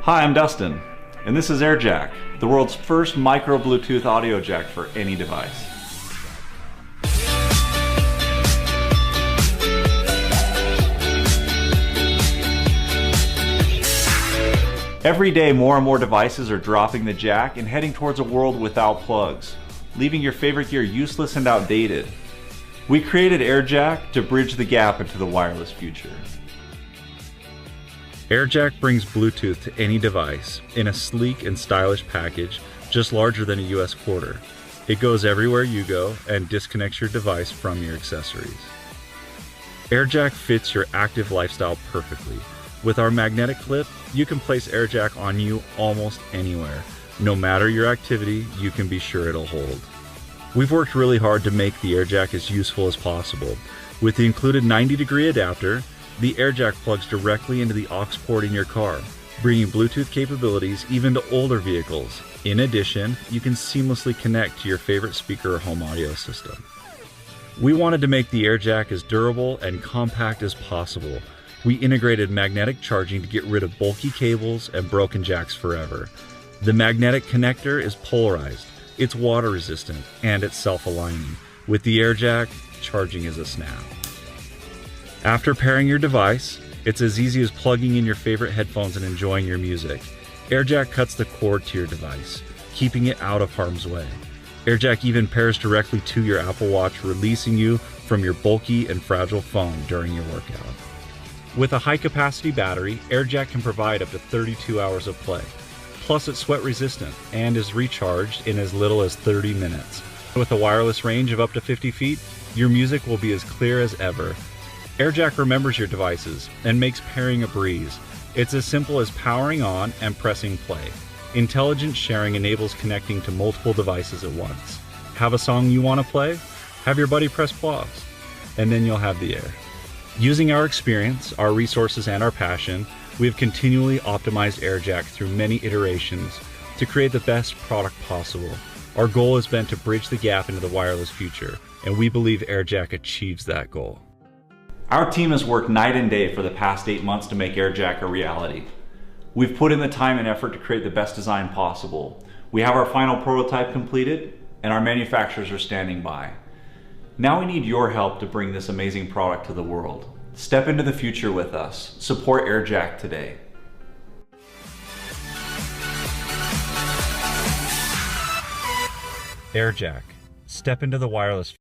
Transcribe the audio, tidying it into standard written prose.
Hi, I'm Dustin, and this is AirJack, the world's first micro Bluetooth audio jack for any device. Every day, more and more devices are dropping the jack and heading towards a world without plugs, leaving your favorite gear useless and outdated. We created AirJack to bridge the gap into the wireless future. AirJack brings Bluetooth to any device in a sleek and stylish package just larger than a US quarter. It goes everywhere you go and disconnects your device from your accessories. AirJack fits your active lifestyle perfectly. With our magnetic clip, you can place AirJack on you almost anywhere. No matter your activity, you can be sure it'll hold. We've worked really hard to make the AirJack as useful as possible. With the included 90-degree adapter, the AirJack plugs directly into the aux port in your car, bringing Bluetooth capabilities even to older vehicles. In addition, you can seamlessly connect to your favorite speaker or home audio system. We wanted to make the AirJack as durable and compact as possible. We integrated magnetic charging to get rid of bulky cables and broken jacks forever. The magnetic connector is polarized, it's water resistant, and it's self-aligning. With the AirJack, charging is a snap. After pairing your device, it's as easy as plugging in your favorite headphones and enjoying your music. AirJack cuts the cord to your device, keeping it out of harm's way. AirJack even pairs directly to your Apple Watch, releasing you from your bulky and fragile phone during your workout. With a high-capacity battery, AirJack can provide up to 32 hours of play. Plus, it's sweat-resistant and is recharged in as little as 30 minutes. With a wireless range of up to 50 feet, your music will be as clear as ever. AirJack remembers your devices and makes pairing a breeze. It's as simple as powering on and pressing play. Intelligent sharing enables connecting to multiple devices at once. Have a song you want to play? Have your buddy press pause, and then you'll have the air. Using our experience, our resources, and our passion, we have continually optimized AirJack through many iterations to create the best product possible. Our goal has been to bridge the gap into the wireless future, and we believe AirJack achieves that goal. Our team has worked night and day for the past 8 months to make AirJack a reality. We've put in the time and effort to create the best design possible. We have our final prototype completed, and our manufacturers are standing by. Now we need your help to bring this amazing product to the world. Step into the future with us. Support AirJack today. AirJack. Step into the wireless